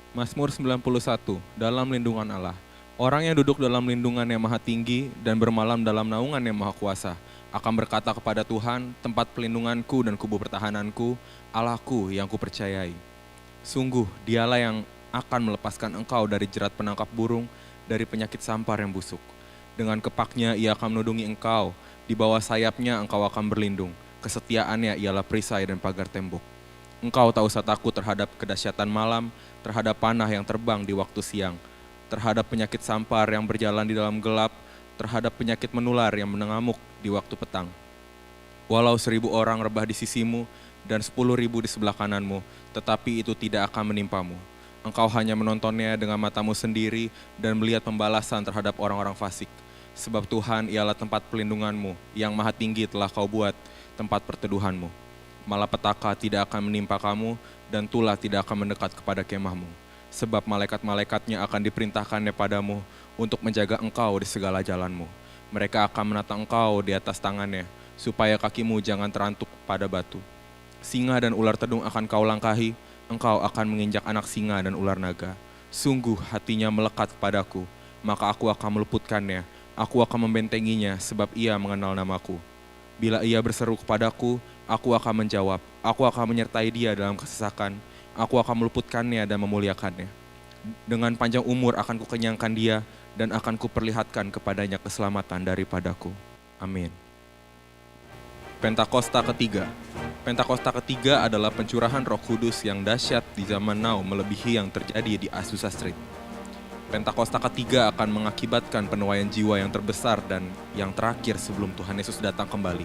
Mazmur 91, dalam lindungan Allah. Orang yang duduk dalam lindungan yang maha tinggi dan bermalam dalam naungan yang maha kuasa akan berkata kepada Tuhan, tempat pelindunganku dan kubu pertahananku, Allahku yang kupercayai. Sungguh dialah yang akan melepaskan engkau dari jerat penangkap burung, dari penyakit sampar yang busuk. Dengan kepaknya ia akan melindungi engkau, di bawah sayapnya engkau akan berlindung. Kesetiaannya ialah perisai dan pagar tembok. Engkau tak usah takut terhadap kedahsyatan malam, terhadap panah yang terbang di waktu siang, terhadap penyakit sampar yang berjalan di dalam gelap, terhadap penyakit menular yang menengamuk di waktu petang. Walau 1.000 orang rebah di sisimu dan 10.000 di sebelah kananmu, tetapi itu tidak akan menimpamu. Engkau hanya menontonnya dengan matamu sendiri dan melihat pembalasan terhadap orang-orang fasik. Sebab Tuhan ialah tempat pelindunganmu, yang maha tinggi telah kau buat tempat perteduhanmu. Malapetaka tidak akan menimpa kamu, dan tulah tidak akan mendekat kepada kemahmu. Sebab malaikat-malaikatnya akan diperintahkannya padamu untuk menjaga engkau di segala jalanmu. Mereka akan menata engkau di atas tangannya, supaya kakimu jangan terantuk pada batu. Singa dan ular tedung akan kau langkahi, engkau akan menginjak anak singa dan ular naga. Sungguh hatinya melekat kepadaku, maka aku akan meluputkannya, aku akan membentenginya sebab ia mengenal namaku. Bila ia berseru kepadaku, aku akan menjawab, aku akan menyertai dia dalam kesesakan, aku akan meluputkannya dan memuliakannya. Dengan panjang umur akan kukenyangkan dia, dan akan kuperlihatkan kepadanya keselamatan daripadaku. Amin. Pentakosta ketiga. Pentakosta ketiga adalah pencurahan Roh Kudus yang dahsyat di zaman now melebihi yang terjadi di Azusa Street. Pentakosta ketiga akan mengakibatkan penuaian jiwa yang terbesar dan yang terakhir sebelum Tuhan Yesus datang kembali.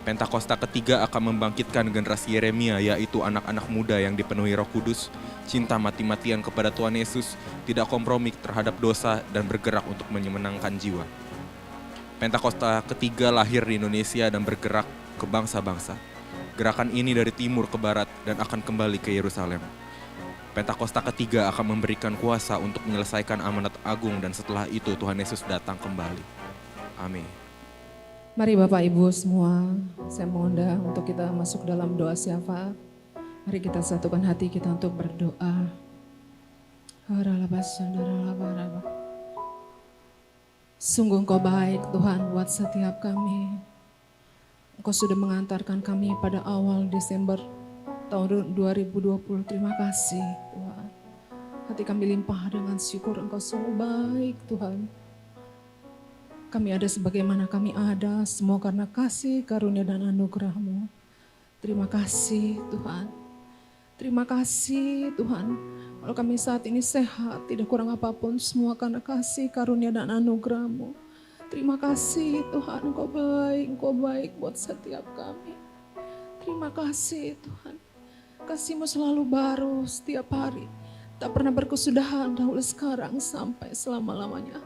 Pentakosta ketiga akan membangkitkan generasi Yeremia, yaitu anak-anak muda yang dipenuhi Roh Kudus, cinta mati-matian kepada Tuhan Yesus, tidak kompromi terhadap dosa dan bergerak untuk menyenangkan jiwa. Pentakosta ketiga lahir di Indonesia dan bergerak ke bangsa-bangsa. Gerakan ini dari timur ke barat dan akan kembali ke Yerusalem. Pentakosta ketiga akan memberikan kuasa untuk menyelesaikan amanat agung dan setelah itu Tuhan Yesus datang kembali. Amin. Mari Bapak Ibu semua, saya mengundang untuk kita masuk dalam doa syafaat. Mari kita satukan hati kita untuk berdoa. Sungguh Engkau baik Tuhan buat setiap kami. Engkau sudah mengantarkan kami pada awal Desember tahun 2020. Terima kasih Tuhan. Hati kami limpah dengan syukur, Engkau sungguh baik Tuhan. Kami ada sebagaimana kami ada, semua karena kasih, karunia dan anugerah-Mu. Terima kasih Tuhan. Terima kasih Tuhan. Kalau kami saat ini sehat, tidak kurang apapun, semua karena kasih, karunia dan anugerah-Mu. Terima kasih Tuhan, Engkau baik buat setiap kami. Terima kasih Tuhan. Kasih-Mu selalu baru setiap hari. Tak pernah berkesudahan dahulu sekarang sampai selama-lamanya.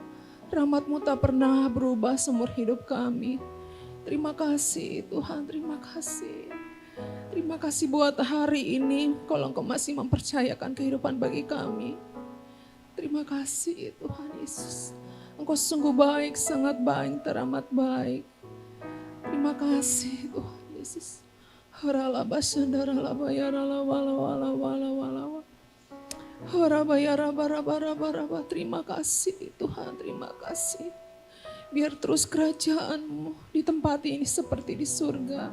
Rahmat-Mu tak pernah berubah seumur hidup kami. Terima kasih Tuhan, terima kasih. Terima kasih buat hari ini, kalau Engkau masih mempercayakan kehidupan bagi kami. Terima kasih Tuhan Yesus. Engkau sungguh baik, sangat baik, teramat baik. Terima kasih Tuhan Yesus. Terima kasih Tuhan, terima kasih. Biar terus kerajaan-Mu di tempat ini seperti di surga.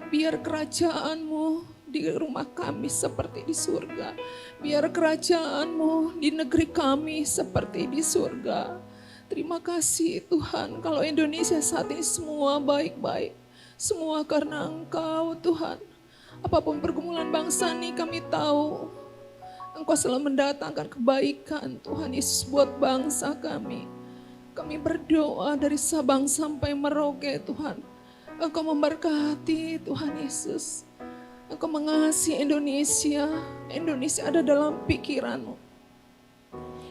Biar kerajaan-Mu di rumah kami seperti di surga. Biar kerajaan-Mu di negeri kami seperti di surga. Terima kasih Tuhan, kalau Indonesia saat ini semua baik-baik. Semua karena Engkau Tuhan. Apapun pergumulan bangsa ini kami tahu Engkau selalu mendatangkan kebaikan Tuhan Yesus buat bangsa kami. Kami berdoa dari Sabang sampai Merauke Tuhan. Engkau memberkati Tuhan Yesus. Engkau mengasihi Indonesia. Indonesia ada dalam pikiran-Mu.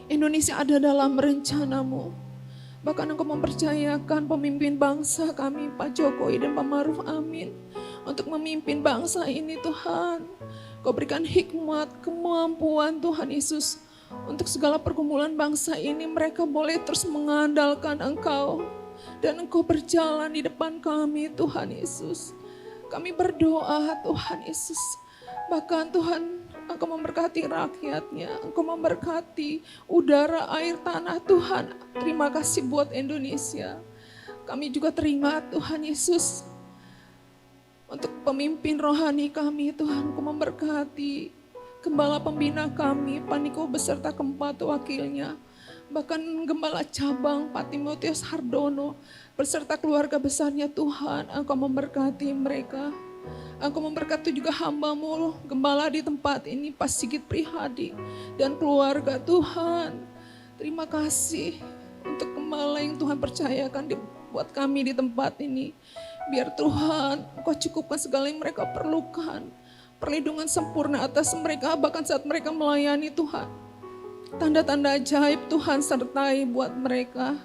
Indonesia ada dalam rencana-Mu. Bahkan Engkau mempercayakan pemimpin bangsa kami, Pak Jokowi dan Pak Maruf Amin, untuk memimpin bangsa ini Tuhan. Kau berikan hikmat, kemampuan Tuhan Yesus. Untuk segala pergumulan bangsa ini mereka boleh terus mengandalkan Engkau. Dan Engkau berjalan di depan kami Tuhan Yesus. Kami berdoa Tuhan Yesus. Bahkan Tuhan Engkau memberkati rakyatnya, Engkau memberkati udara, air, tanah Tuhan. Terima kasih buat Indonesia. Kami juga teringat Tuhan Yesus untuk pemimpin rohani kami Tuhan. Engkau memberkati gembala pembina kami, Pak Niko beserta keempat wakilnya. Bahkan gembala cabang Pak Timotius Hardono beserta keluarga besarnya Tuhan. Engkau memberkati mereka. Engkau memberkati juga hamba-Mu, gembala di tempat ini, Pak Sigit Prihadi dan keluarga Tuhan. Terima kasih untuk gembala yang Tuhan percayakan buat kami di tempat ini. Biar Tuhan, Engkau cukupkan segala yang mereka perlukan. Perlindungan sempurna atas mereka, bahkan saat mereka melayani Tuhan. Tanda-tanda ajaib Tuhan sertai buat mereka.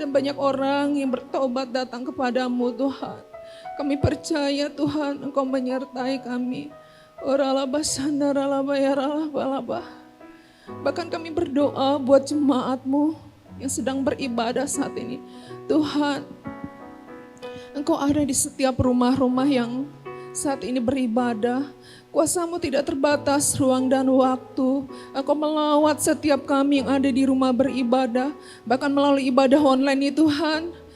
Dan banyak orang yang bertobat datang kepadamu Tuhan. Kami percaya Tuhan Engkau menyertai kami. Oralaba sandaralaba yaralaba. Bahkan kami berdoa buat jemaat-Mu yang sedang beribadah saat ini. Tuhan, Engkau ada di setiap rumah-rumah yang saat ini beribadah. Kuasa-Mu tidak terbatas ruang dan waktu. Engkau melawat setiap kami yang ada di rumah beribadah. Bahkan melalui ibadah online ini Tuhan.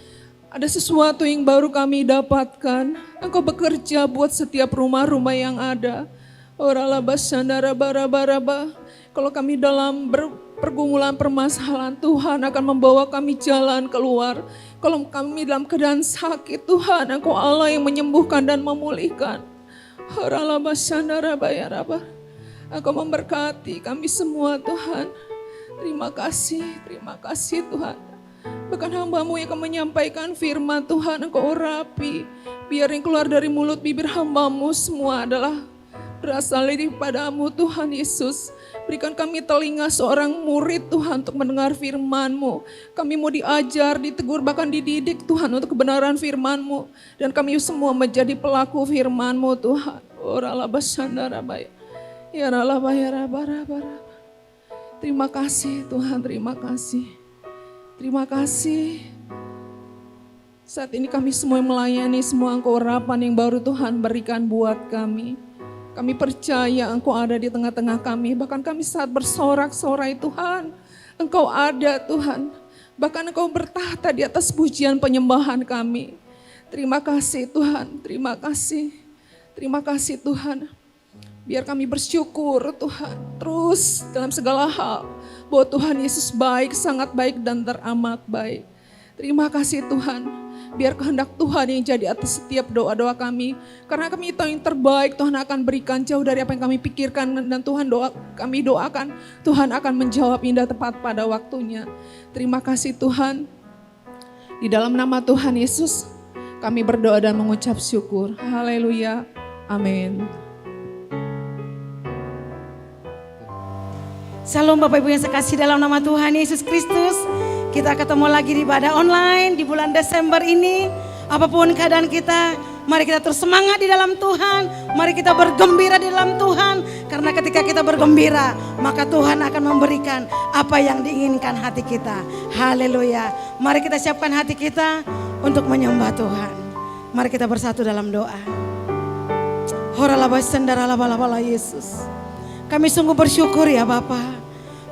Ada sesuatu yang baru kami dapatkan. Engkau bekerja buat setiap rumah-rumah yang ada. Oralaba sandara baraba. Kalau kami dalam pergumulan permasalahan, Tuhan akan membawa kami jalan keluar. Kalau kami dalam keadaan sakit, Tuhan Engkau Allah yang menyembuhkan dan memulihkan. Oralaba sandara bayaraba. Engkau memberkati kami semua Tuhan. Terima kasih Tuhan. Bahkan hamba-Mu yang akan menyampaikan firman Tuhan, Engkau urapi. Biar yang keluar dari mulut bibir hamba-Mu semua adalah berasal daripada-Mu Tuhan Yesus. Berikan kami telinga seorang murid Tuhan untuk mendengar firman-Mu. Kami mau diajar, ditegur, bahkan dididik Tuhan untuk kebenaran firman-Mu. Dan kami semua menjadi pelaku firman-Mu Tuhan. Oralabashandarabaya. Ya ralabaya rabarabara. Terima kasih Tuhan, terima kasih. Terima kasih. Saat ini kami semua yang melayani semua Engkau urapan yang baru Tuhan berikan buat kami. Kami percaya Engkau ada di tengah-tengah kami. Bahkan kami saat bersorak-sorai Tuhan, Engkau ada Tuhan. Bahkan Engkau bertahta di atas pujian penyembahan kami. Terima kasih Tuhan, terima kasih. Terima kasih Tuhan. Biar kami bersyukur Tuhan terus dalam segala hal. Bahwa Tuhan Yesus baik, sangat baik dan teramat baik. Terima kasih Tuhan. Biar kehendak Tuhan yang jadi atas setiap doa-doa kami. Karena kami tahu yang terbaik Tuhan akan berikan jauh dari apa yang kami pikirkan. Dan Tuhan kami doakan Tuhan akan menjawab indah tepat pada waktunya. Terima kasih Tuhan. Di dalam nama Tuhan Yesus kami berdoa dan mengucap syukur. Haleluya. Amin. Salam Bapak Ibu yang sekasih dalam nama Tuhan Yesus Kristus. Kita ketemu lagi di ibadah online di bulan Desember ini. Apapun keadaan kita, mari kita terus semangat di dalam Tuhan. Mari kita bergembira di dalam Tuhan. Karena ketika kita bergembira, maka Tuhan akan memberikan apa yang diinginkan hati kita. Haleluya. Mari kita siapkan hati kita untuk menyembah Tuhan. Mari kita bersatu dalam doa. Horalabas sendaralabala Yesus. Kami sungguh bersyukur ya Bapa.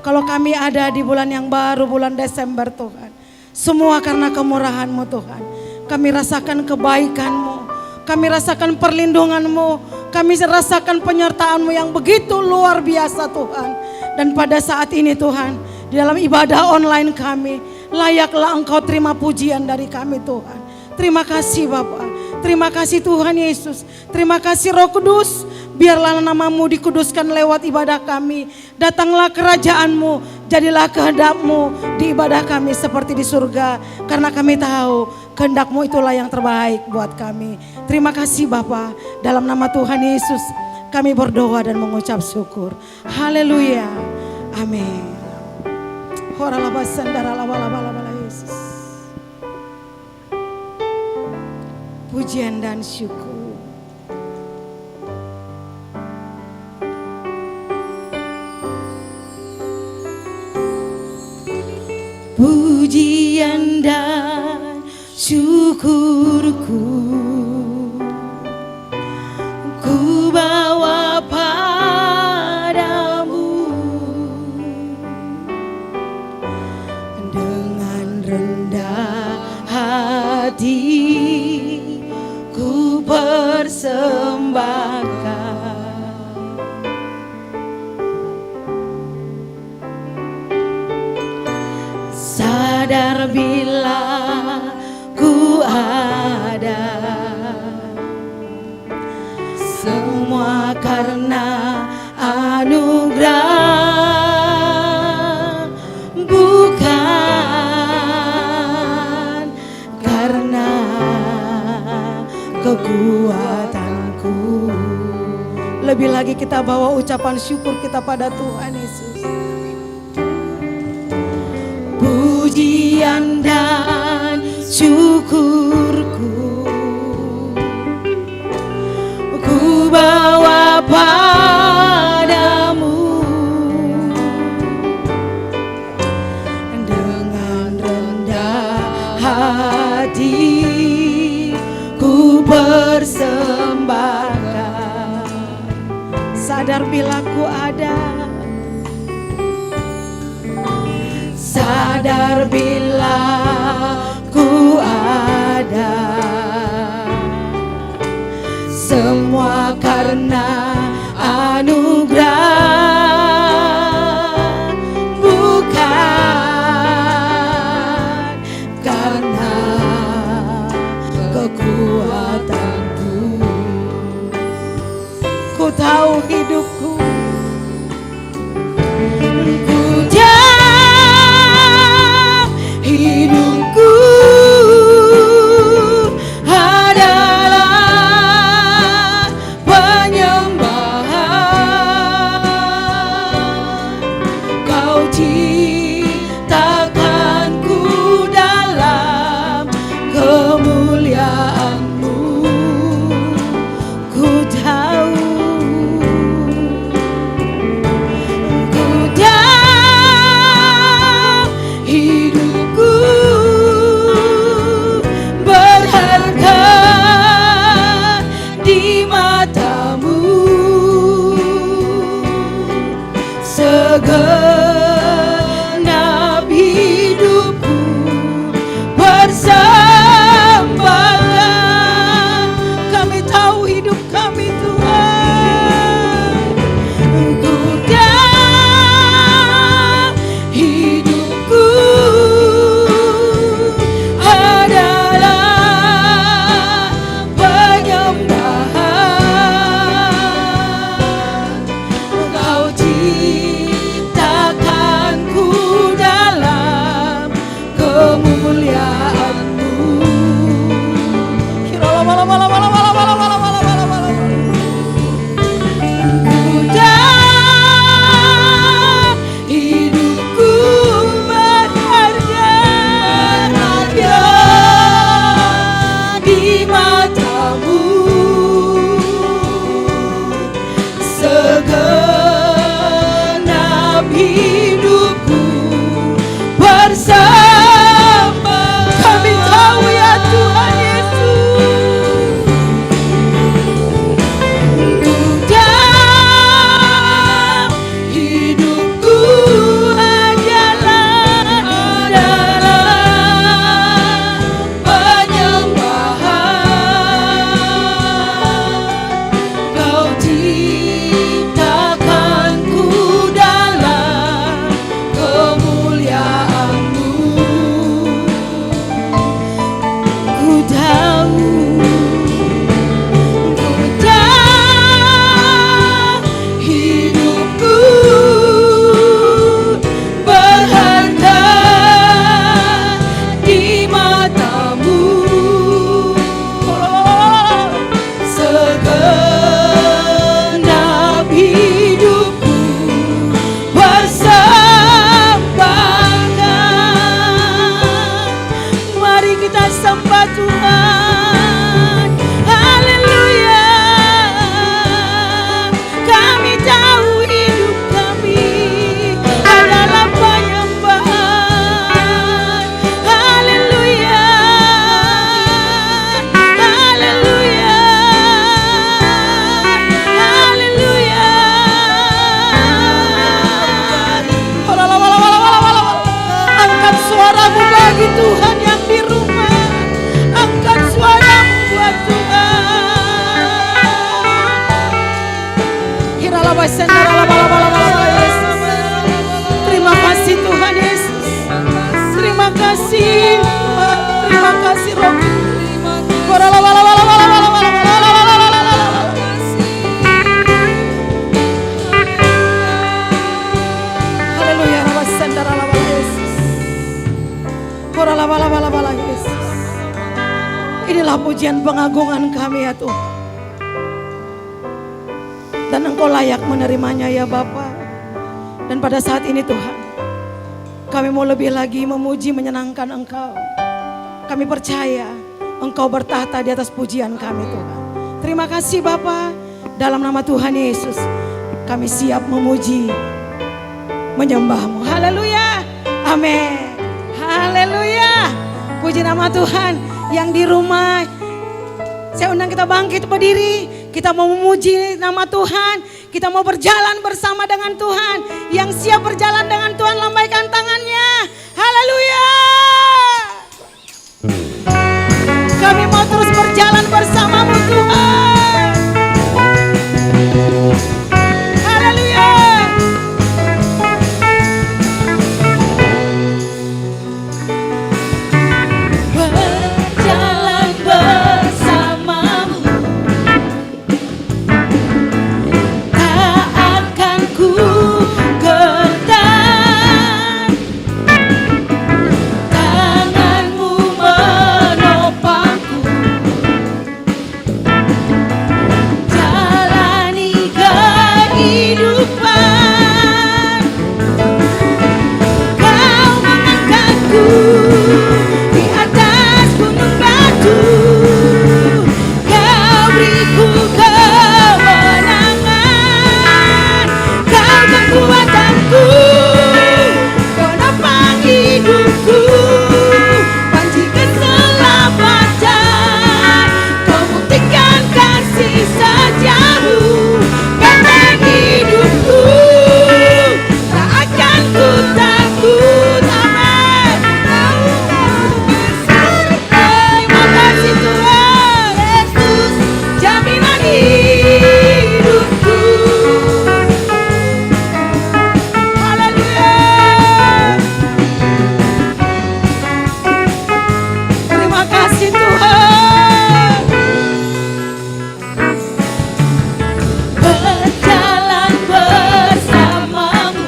Kalau kami ada di bulan yang baru, bulan Desember Tuhan. Semua karena kemurahan-Mu Tuhan. Kami rasakan kebaikan-Mu. Kami rasakan perlindungan-Mu. Kami rasakan penyertaan-Mu yang begitu luar biasa Tuhan. Dan pada saat ini Tuhan, di dalam ibadah online kami, layaklah Engkau terima pujian dari kami Tuhan. Terima kasih Bapa. Terima kasih Tuhan Yesus. Terima kasih Roh Kudus. Biarlah nama-Mu dikuduskan lewat ibadah kami. Datanglah kerajaan-Mu, jadilah kehendak-Mu di ibadah kami seperti di surga. Karena kami tahu kehendak-Mu itulah yang terbaik buat kami. Terima kasih Bapa. Dalam nama Tuhan Yesus kami berdoa dan mengucap syukur. Haleluya. Amin. Yesus. Pujian dan syukur. Pujian dan syukurku ku bawa pada ku persembahkan. Sadar bila ku ada, semua karena anugerah, bukan karena kekuatanku. Lebih lagi kita bawa ucapan syukur kita pada Tuhan Yesus. Pujian dan syukurku ku bawa padamu, dengan rendah hati ku persembahkan. Sadar bila ku ada, sadar bila ku ada, semua karena anugerah, bukan karena kekuatanku. Ku tahu hidupku, ku hidupku adalah penyembahan. Kau ciptakanku dalam kemuliaan-Mu. Ku tahu, hidupku berharga di mata-Mu. Segenap hidupku persembahkan. Kami tahu hidup kami Tuhan, hidupku adalah penyembahan. Kau ciptakanku dalam kemuliaan-Mu. Hidupku berharga di mata-Mu. Segenap hidupku bersama. Kami tahu ya Tuhan Yesus, hidupku adalah penyembahan. Kau ciptakanku dalam Yesus. Terima kasih Tuhan Yesus. Terima kasih. Terima kasih Roh. Haleluya. Yesus. Yesus. Inilah pujian pengagungan kami ya Tuhan. Dan Engkau layak menerimanya ya Bapa. Dan pada saat ini Tuhan, kami mau lebih lagi memuji menyenangkan Engkau. Kami percaya Engkau bertahta di atas pujian kami Tuhan. Terima kasih Bapa. Dalam nama Tuhan Yesus, kami siap memuji, menyembah-Mu. Haleluya. Amin. Haleluya. Puji nama Tuhan. Yang di rumah, saya undang kita bangkit berdiri. Kita mau memuji nama Tuhan. Kita mau berjalan bersama dengan Tuhan. Yang siap berjalan dengan Tuhan, lambaikan tangannya. Haleluya. Kami mau terus berjalan bersama-Mu Tuhan. Haleluya. Berjalan bersama-Mu, tak akan ku gentar. Tangan-Mu menopangku, jalani kehidupan. Kau mengangkatku di atas gunung batu. Kau beriku kemenangan. Kau kekuatanku, penopang hidupku, panji keselamatan. Kau buktikan kasih setiamu, benteng hidupku, tak akan ku takut. Amin. Terima kasih Tuhan Yesus, jaminan hidupku. Haleluya. Terima kasih Tuhan. Berjalan bersama-Mu,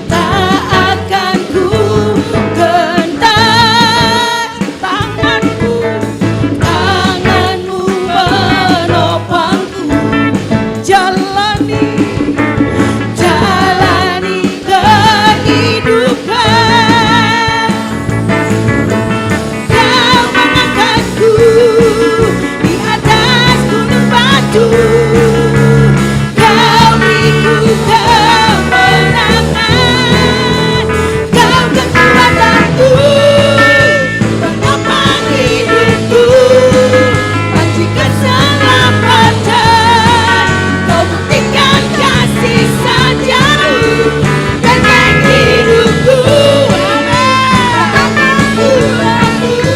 tak akan ku gentar. Tangan-Mu menopangku, jalani kehidupan. Kau mengangkatku di atas gunung batu. Kau beriku kemenangan. Kau kekuatanku, penopang hidupku, panji keselamatan. Kau buktikan kasih setiamu, benteng hidupku.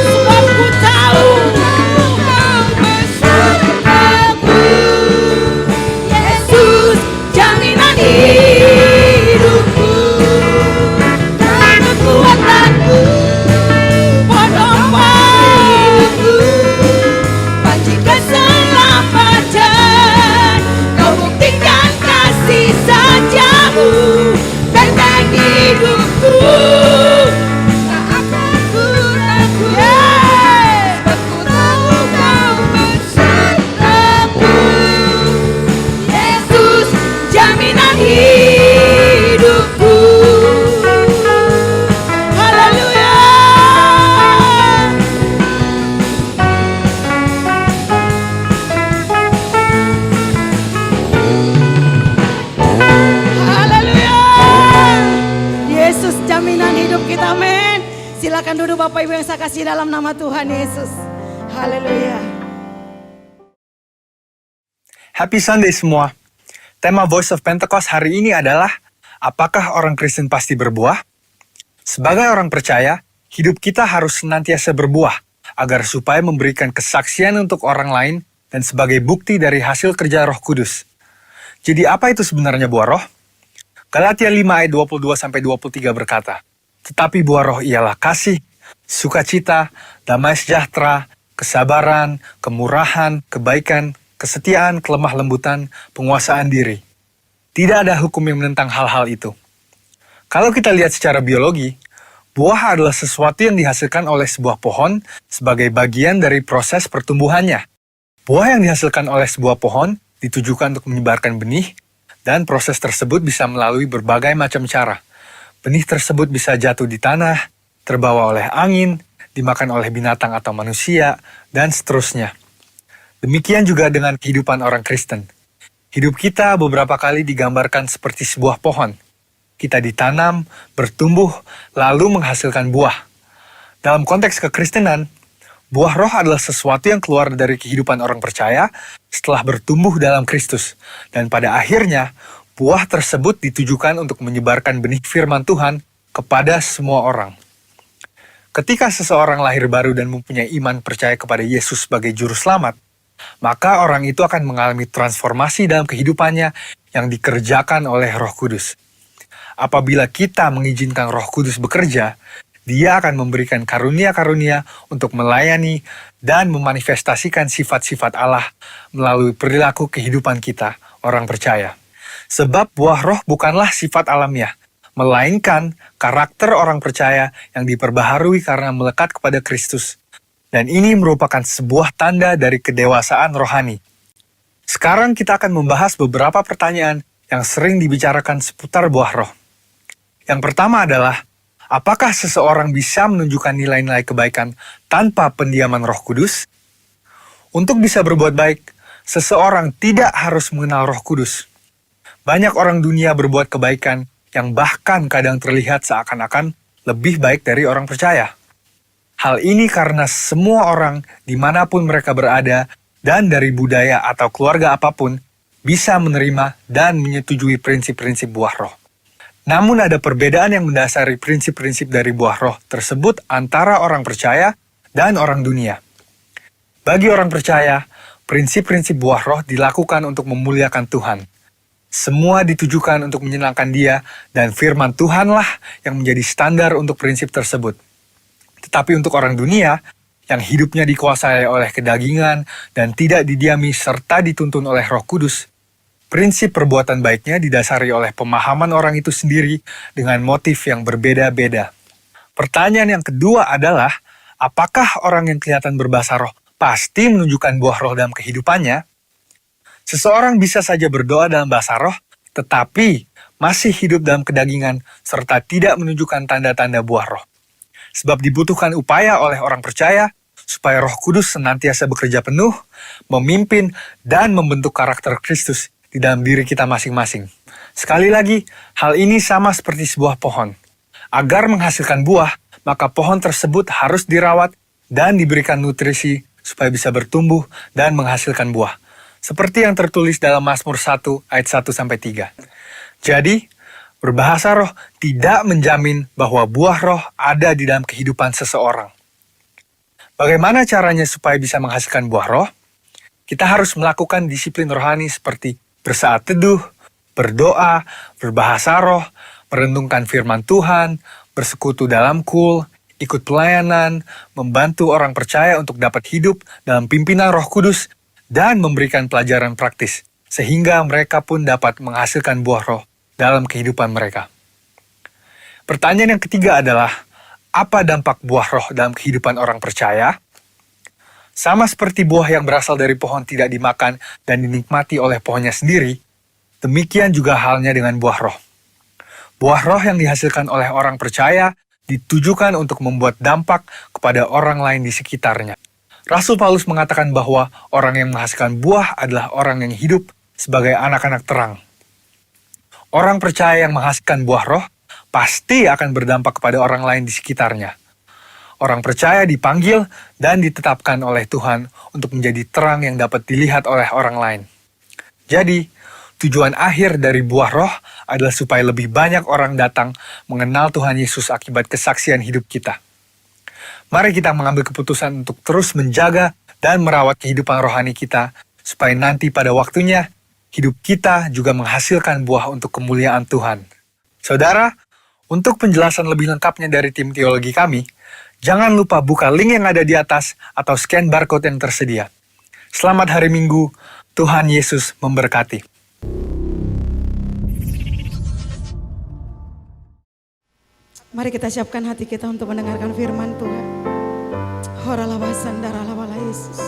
Sebab ku tahu Kau besertaku. Yesus, jaminan hidupku, kekuatanku, penopang hidupku, panji keselamatan. Kau buktikan kasih setiamu, benteng hidupku, tak akan ku takut. Sebab ku tahu Kau besertaku. Yesus, jaminan hidupku. Haleluya. Haleluya. Yesus, jaminan hidup kita, men. Silakan duduk Bapak Ibu yang saya kasih dalam nama Tuhan Yesus. Haleluya. Happy Sunday semua. Tema Voice of Pentecost hari ini adalah, apakah orang Kristen pasti berbuah? Sebagai orang percaya, hidup kita harus senantiasa berbuah, agar supaya memberikan kesaksian untuk orang lain dan sebagai bukti dari hasil kerja Roh Kudus. Jadi apa itu sebenarnya buah roh? Galatia 5 ayat 22-23 berkata, "Tetapi buah roh ialah kasih, sukacita, damai sejahtera, kesabaran, kemurahan, kebaikan, kesetiaan, kelemah lembutan, penguasaan diri." Tidak ada hukum yang menentang hal-hal itu. Kalau kita lihat secara biologi, buah adalah sesuatu yang dihasilkan oleh sebuah pohon sebagai bagian dari proses pertumbuhannya. Buah yang dihasilkan oleh sebuah pohon ditujukan untuk menyebarkan benih, dan proses tersebut bisa melalui berbagai macam cara. Benih tersebut bisa jatuh di tanah, terbawa oleh angin, dimakan oleh binatang atau manusia, dan seterusnya. Demikian juga dengan kehidupan orang Kristen. Hidup kita beberapa kali digambarkan seperti sebuah pohon. Kita ditanam, bertumbuh, lalu menghasilkan buah. Dalam konteks kekristenan, buah roh adalah sesuatu yang keluar dari kehidupan orang percaya setelah bertumbuh dalam Kristus. Dan pada akhirnya, buah tersebut ditujukan untuk menyebarkan benih firman Tuhan kepada semua orang. Ketika seseorang lahir baru dan mempunyai iman percaya kepada Yesus sebagai juru selamat, maka orang itu akan mengalami transformasi dalam kehidupannya yang dikerjakan oleh Roh Kudus. Apabila kita mengizinkan Roh Kudus bekerja, Dia akan memberikan karunia-karunia untuk melayani dan memanifestasikan sifat-sifat Allah melalui perilaku kehidupan kita, orang percaya. Sebab buah roh bukanlah sifat alamiah, melainkan karakter orang percaya yang diperbaharui karena melekat kepada Kristus. Dan ini merupakan sebuah tanda dari kedewasaan rohani. Sekarang kita akan membahas beberapa pertanyaan yang sering dibicarakan seputar buah roh. Yang pertama adalah, apakah seseorang bisa menunjukkan nilai-nilai kebaikan tanpa pendiaman Roh Kudus? Untuk bisa berbuat baik, seseorang tidak harus mengenal Roh Kudus. Banyak orang dunia berbuat kebaikan yang bahkan kadang terlihat seakan-akan lebih baik dari orang percaya. Hal ini karena semua orang dimanapun mereka berada dan dari budaya atau keluarga apapun bisa menerima dan menyetujui prinsip-prinsip buah roh. Namun ada perbedaan yang mendasari prinsip-prinsip dari buah roh tersebut antara orang percaya dan orang dunia. Bagi orang percaya, prinsip-prinsip buah roh dilakukan untuk memuliakan Tuhan. Semua ditujukan untuk menyenangkan Dia, dan firman Tuhanlah yang menjadi standar untuk prinsip tersebut. Tetapi untuk orang dunia, yang hidupnya dikuasai oleh kedagingan dan tidak didiami serta dituntun oleh Roh Kudus, prinsip perbuatan baiknya didasari oleh pemahaman orang itu sendiri dengan motif yang berbeda-beda. Pertanyaan yang kedua adalah, apakah orang yang kelihatan berbahasa roh pasti menunjukkan buah roh dalam kehidupannya? Seseorang bisa saja berdoa dalam bahasa roh, tetapi masih hidup dalam kedagingan serta tidak menunjukkan tanda-tanda buah roh. Sebab dibutuhkan upaya oleh orang percaya supaya Roh Kudus senantiasa bekerja penuh, memimpin, dan membentuk karakter Kristus di dalam diri kita masing-masing. Sekali lagi, hal ini sama seperti sebuah pohon. Agar menghasilkan buah, maka pohon tersebut harus dirawat dan diberikan nutrisi supaya bisa bertumbuh dan menghasilkan buah. Seperti yang tertulis dalam Mazmur 1 ayat 1-3. Jadi, berbahasa roh tidak menjamin bahwa buah roh ada di dalam kehidupan seseorang. Bagaimana caranya supaya bisa menghasilkan buah roh? Kita harus melakukan disiplin rohani seperti bersaat teduh, berdoa, berbahasa roh, merenungkan firman Tuhan, bersekutu dalam kul, ikut pelayanan, membantu orang percaya untuk dapat hidup dalam pimpinan Roh Kudus, dan memberikan pelajaran praktis, sehingga mereka pun dapat menghasilkan buah roh dalam kehidupan mereka. Pertanyaan yang ketiga adalah, apa dampak buah roh dalam kehidupan orang percaya? Sama seperti buah yang berasal dari pohon tidak dimakan dan dinikmati oleh pohonnya sendiri, demikian juga halnya dengan buah roh. Buah roh yang dihasilkan oleh orang percaya ditujukan untuk membuat dampak kepada orang lain di sekitarnya. Rasul Paulus mengatakan bahwa orang yang menghasilkan buah adalah orang yang hidup sebagai anak-anak terang. Orang percaya yang menghasilkan buah roh pasti akan berdampak kepada orang lain di sekitarnya. Orang percaya dipanggil dan ditetapkan oleh Tuhan untuk menjadi terang yang dapat dilihat oleh orang lain. Jadi, tujuan akhir dari buah roh adalah supaya lebih banyak orang datang mengenal Tuhan Yesus akibat kesaksian hidup kita. Mari kita mengambil keputusan untuk terus menjaga dan merawat kehidupan rohani kita, supaya nanti pada waktunya, hidup kita juga menghasilkan buah untuk kemuliaan Tuhan. Saudara, untuk penjelasan lebih lengkapnya dari tim teologi kami, jangan lupa buka link yang ada di atas atau scan barcode yang tersedia. Selamat hari Minggu, Tuhan Yesus memberkati. Mari kita siapkan hati kita untuk mendengarkan firman Tuhan. Horalabasan daralabala Yesus.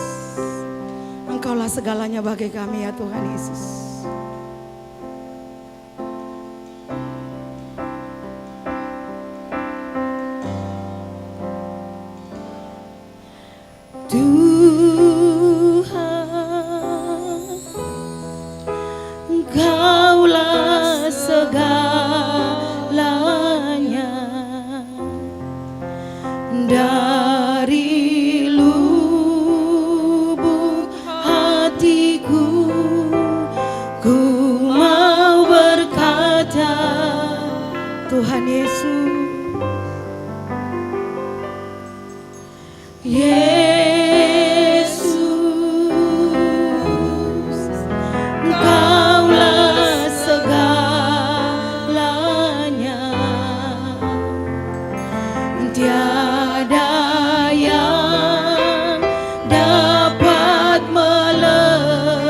Engkaulah segalanya bagi kami ya Tuhan Yesus. Engkaulah segalanya, dari lubuk hatiku ku mau berkata, Tuhan Yesus. Yesus, Engkaulah segalanya, tiada yang dapat melebihi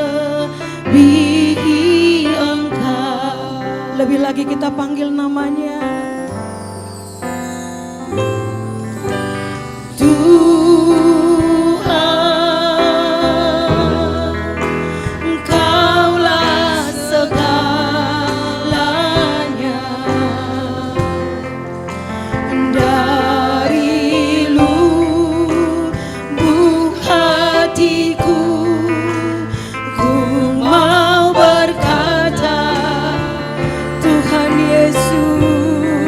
Engkau. Lebih lagi kita panggil namanya. Tuhan, Engkaulah segalanya, dari lubuk hatiku ku mau berkata, Tuhan Yesus.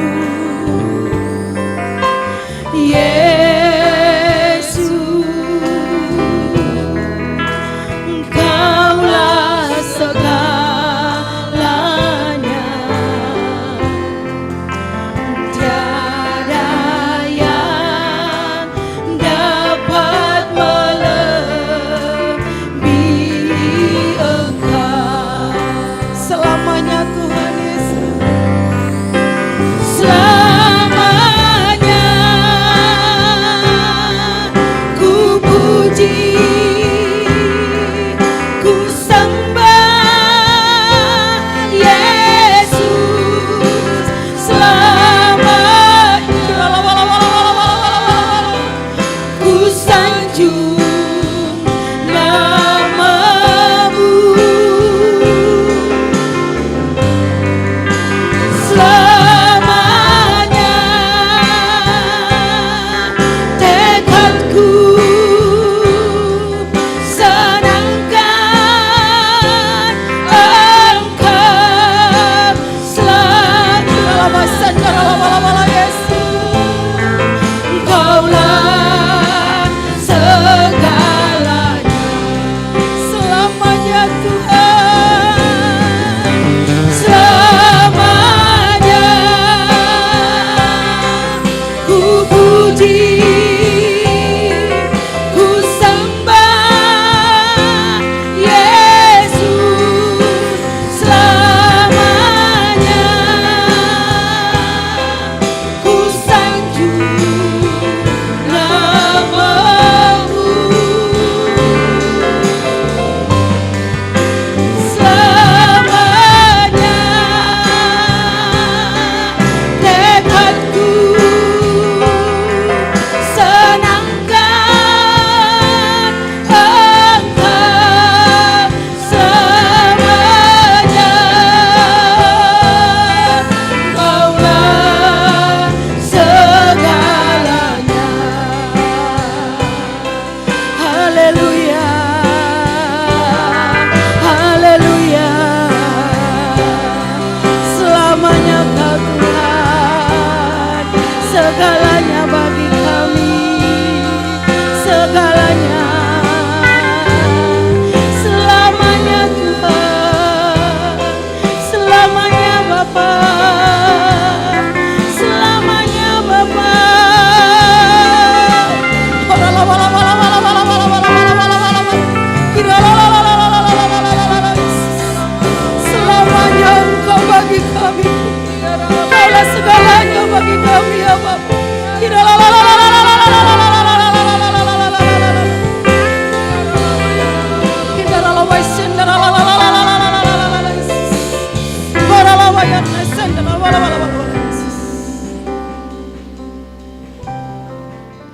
bayar nesen dan wala wala wala wala Yesus.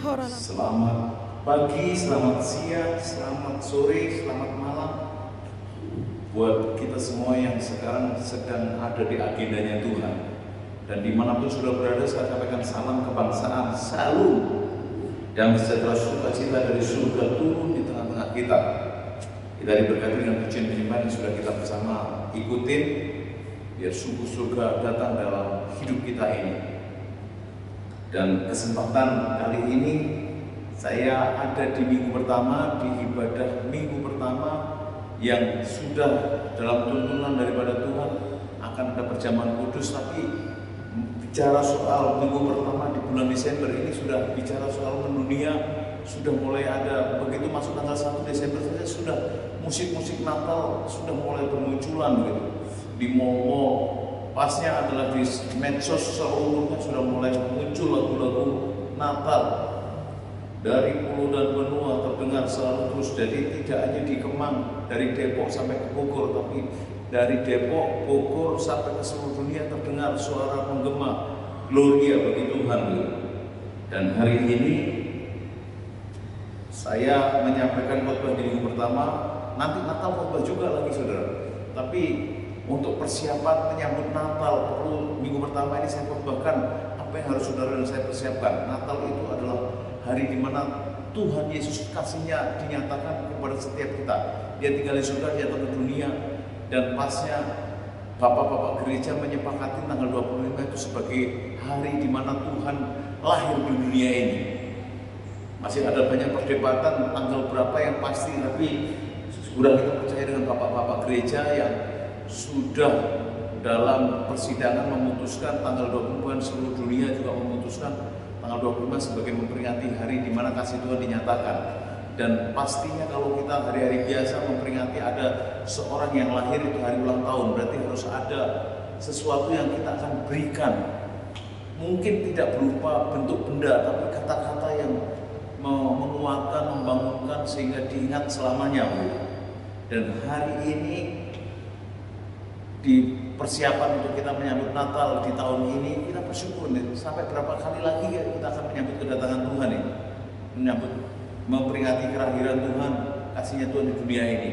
Horala. Selamat pagi, selamat siang, selamat sore, selamat malam buat kita semua yang sekarang sedang ada di agendanya Tuhan. Dan dimanapun sudah berada, saya sampaikan salam kebangsaan, salam yang sejahtera sukacita dari surga turun di tengah-tengah kita. Kita diberkati dengan pujian firman yang sudah kita bersama ikutin, biar sungguh surga datang dalam hidup kita ini. Dan kesempatan kali ini saya ada di minggu pertama, di ibadah minggu pertama yang sudah dalam tuntunan daripada Tuhan akan ada perjamuan kudus. Tapi bicara soal minggu pertama di bulan Desember ini sudah bicara soal mendunia, sudah mulai ada, begitu masuk tanggal 1 Desember saja sudah musik-musik Natal sudah mulai bermunculan gitu. Di mall-mall, pasnya adalah di medsos seluruhnya sudah mulai muncul lagu-lagu Natal. Dari pulau dan benua terdengar selalu terus, jadi tidak hanya di Kemang, dari Depok sampai ke Bogor, tapi dari Depok, Bogor sampai ke seluruh dunia terdengar suara menggema Gloria bagi Tuhan. Dan hari ini saya menyampaikan khotbah di minggu pertama, nanti Natal khotbah juga lagi saudara. Tapi untuk persiapan menyambut Natal perlu minggu pertama ini saya khotbahkan apa yang harus saudara dan saya persiapkan. Natal itu adalah hari di mana Tuhan Yesus kasihnya dinyatakan kepada setiap kita. Dia tinggal di surga, dia datang ke dunia, dan pasnya bapak-bapak gereja menyepakati tanggal 25 itu sebagai hari di mana Tuhan lahir di dunia ini. Masih ada banyak perdebatan tanggal berapa yang pasti, tapi sudah kita percaya dengan bapak-bapak gereja yang sudah dalam persidangan memutuskan tanggal 25, seluruh dunia juga memutuskan tanggal 25 sebagai memperingati hari di mana kasih Tuhan dinyatakan. Dan pastinya kalau kita hari-hari biasa memperingati ada seorang yang lahir itu hari ulang tahun, berarti harus ada sesuatu yang kita akan berikan. Mungkin tidak berupa bentuk benda, tapi kata-kata yang menguatkan, membangunkan sehingga diingat selamanya. Dan hari ini di persiapan untuk kita menyambut Natal di tahun ini, kita bersyukur nih, sampai berapa kali lagi ya kita akan menyambut kedatangan Tuhan ini, memperingati kelahiran Tuhan, kasihnya Tuhan di dunia ini.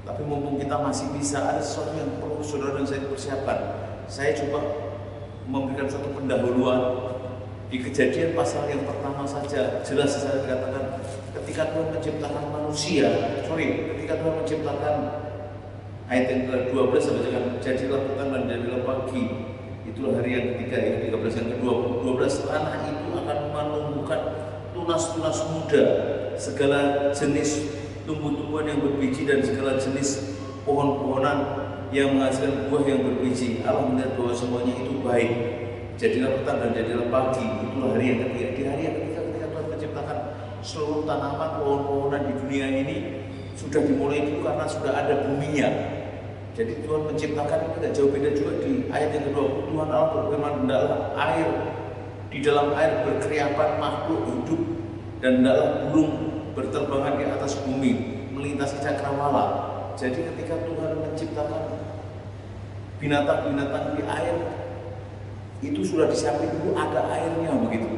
Tapi mumpung kita masih bisa, ada sesuatu yang perlu saudara dan saya persiapkan. Saya coba memberikan satu pendahuluan di Kejadian pasal yang pertama saja. Jelas saya dikatakan ketika Tuhan menciptakan manusia, ketika Tuhan menciptakan, ayat yang ke-12 sampai dengan jadilah petang dan jadilah pagi, itulah hari yang ketiga, yang 13 yang ke-12, tanah itu akan menumbuhkan tunas-tunas muda, segala jenis tumbuh-tumbuhan yang berbiji dan segala jenis pohon-pohonan yang menghasilkan buah yang berbiji. Allah melihat bahwa semuanya itu baik. Jadilah petang dan jadilah pagi, itulah hari yang ketiga. Di hari yang ketiga ketika Tuhan menciptakan seluruh tanaman, pohon-pohonan di dunia ini, sudah dimulai dulu karena sudah ada buminya. Jadi Tuhan menciptakan itu tidak jauh beda juga di ayat yang ke-20. Tuhan Allah berfirman, hendaklah air, di dalam air berkeriapan makhluk hidup, dan hendaklah burung berterbangan di atas bumi melintasi cakrawala. Jadi ketika Tuhan menciptakan binatang-binatang di air, itu sudah disiapkan dulu, ada airnya begitu.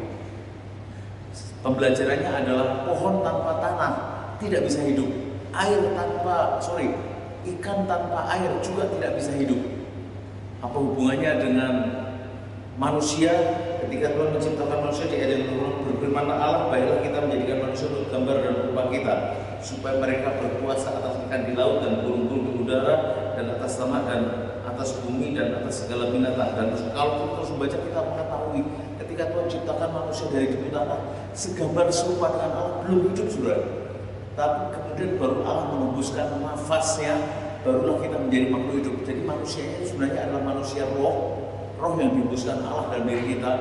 Pembelajarannya adalah pohon tanpa tanah tidak bisa hidup. Ikan tanpa air juga tidak bisa hidup. Apa hubungannya dengan manusia? Ketika Tuhan menciptakan manusia di ayat yang berfirman, Allah, baiklah kita menjadikan manusia untuk gambar dan rupa kita, supaya mereka berkuasa atas ikan di laut dan burung-burung di udara dan atas tanah dan atas bumi dan atas segala binatang. Dan kalau kita terus membaca, kita mengetahui ketika Tuhan ciptakan manusia dari debu tanah segambar serupa dengan Allah, belum hidup saudara. Tapi kemudian baru Allah menembuskan nafasnya, barulah kita menjadi makhluk hidup. Jadi manusianya sebenarnya adalah manusia roh yang dihembuskan Allah dalam diri kita.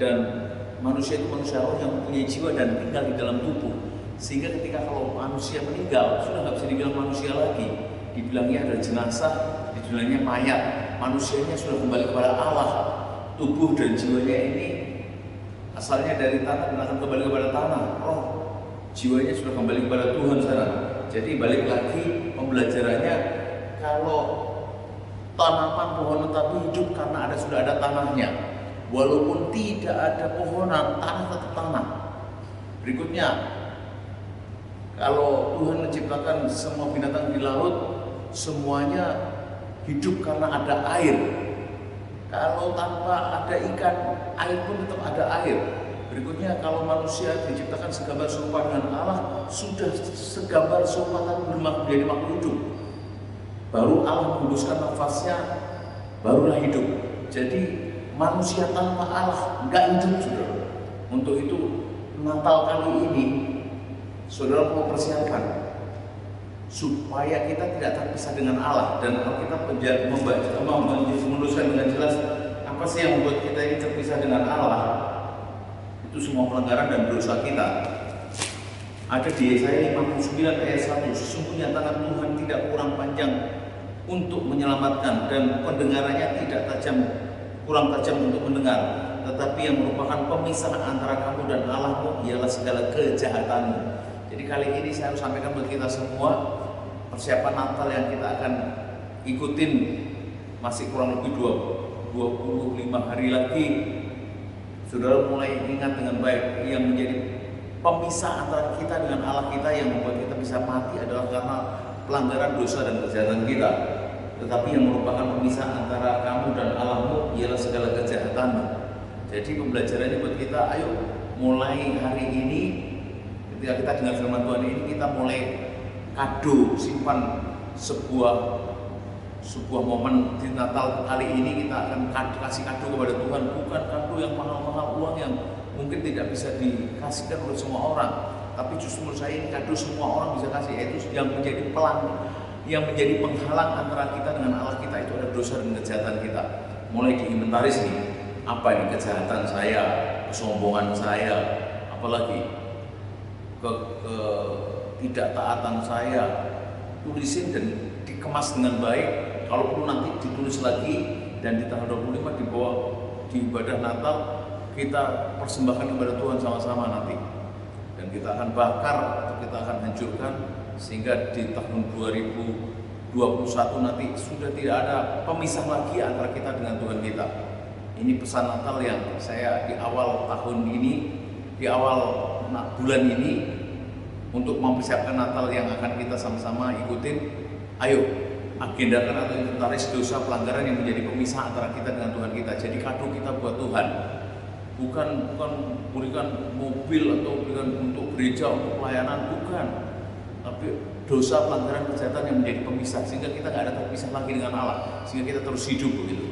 Dan manusia itu manusia roh yang mempunyai jiwa dan tinggal di dalam tubuh. Sehingga ketika kalau manusia meninggal, sudah nggak bisa dibilang manusia lagi. Dibilangnya ada jenazah, dibilangnya mayat. Manusianya sudah kembali kepada Allah. Tubuh dan jiwanya ini asalnya dari tanah dan akan kembali kepada tanah. Roh jiwanya sudah kembali kepada Tuhan sekarang. Jadi balik lagi pembelajarannya, kalau tanaman pohon tetapi hidup karena sudah ada tanahnya. Walaupun tidak ada pohonan, tanah tetap tanah. Berikutnya, kalau Tuhan menciptakan semua binatang di laut, semuanya hidup karena ada air. Kalau tanpa ada ikan, air pun tetap ada air. Berikutnya, kalau manusia diciptakan segambar serupa dengan Allah, sudah segambar serupa tapi belum menjadi makhluk hidup. Baru Allah menghembuskan nafasnya, barulah hidup. Jadi manusia tanpa Allah nggak hidup, saudara. Untuk itu Natal kali ini, saudara mau persiapkan supaya kita tidak terpisah dengan Allah. Dan Alkitab menuliskan dengan jelas apa sih yang membuat kita ini terpisah dengan Allah. Itu semua pelanggaran dan dosa kita. Ada di Yesaya 59 ayat 1, sesungguhnya tangan Tuhan tidak kurang panjang untuk menyelamatkan dan pendengarannya tidak kurang tajam untuk mendengar, tetapi yang merupakan pemisah antara kamu dan Allahmu ialah segala kejahatanmu. Jadi kali ini saya harus sampaikan buat kita semua, persiapan Natal yang kita akan ikutin masih kurang lebih 25 hari lagi. Saudara mulai ingat dengan baik, yang menjadi pemisah antara kita dengan Allah kita yang membuat kita bisa mati adalah karena pelanggaran dosa dan kejahatan kita. Tetapi yang merupakan pemisah antara kamu dan Allahmu ialah segala kejahatanmu. Jadi pembelajarannya buat kita, ayo mulai hari ini ketika kita dengar firman Tuhan ini, kita mulai kado, simpan sebuah momen di Natal kali ini. Kita akan kasih kado kepada Tuhan, bukan kado yang mahal-mahal, uang yang mungkin tidak bisa dikasihkan oleh semua orang, tapi justru menurut saya ini kado semua orang bisa kasih, yaitu yang menjadi penghalang antara kita dengan Allah kita, itu ada dosa dan kejahatan kita. Mulai diinventaris nih, apa ini kejahatan saya, kesombongan saya, apalagi ketidaktaatan saya, tulisin dan dikemas dengan baik. Kalau perlu nanti ditulis lagi, dan di tanggal 25 dibawa di ibadah Natal, kita persembahkan kepada Tuhan sama-sama nanti. Dan kita akan bakar atau kita akan hancurkan, sehingga di tahun 2021 nanti sudah tidak ada pemisah lagi antara kita dengan Tuhan kita. Ini pesan Natal yang saya di awal tahun ini, di awal bulan ini, untuk mempersiapkan Natal yang akan kita sama-sama ikutin. Ayo agendakan atau inventaris dosa pelanggaran yang menjadi pemisah antara kita dengan Tuhan kita. Jadi kado kita buat Tuhan, bukan berikan mobil atau berikan untuk gereja, untuk pelayanan, bukan, tapi dosa pelanggaran kejahatan yang menjadi pemisah, sehingga kita nggak ada terpisah lagi dengan Allah, sehingga kita terus hidup begitu.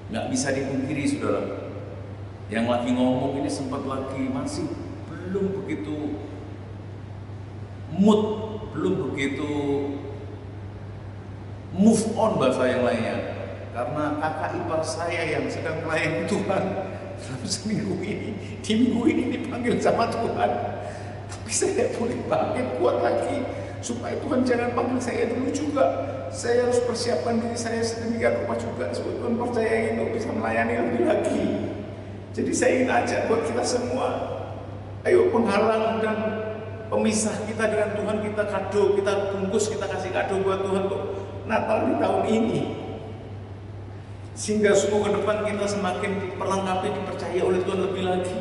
Nggak bisa dipungkiri, saudara, yang lagi ngomong ini sempat lagi masih belum begitu mood, belum begitu move on bahasa yang lainnya, karena kakak ipar saya yang sedang melayani Tuhan dalam seminggu ini, di minggu ini dipanggil sama Tuhan, tapi saya boleh bangkit kuat lagi supaya Tuhan jangan panggil saya dulu juga. Saya harus persiapkan diri saya sedemikian rupa juga supaya Tuhan percaya untuk bisa melayani lebih lagi. Jadi saya ingin ajak buat kita semua, ayo penghalang dan pemisah kita dengan Tuhan kita kado, kita bungkus, kita kasih kado buat Tuhan untuk Natal di tahun ini, sehingga sungguh ke depan kita semakin diperlengkapi, dipercaya oleh Tuhan lebih lagi.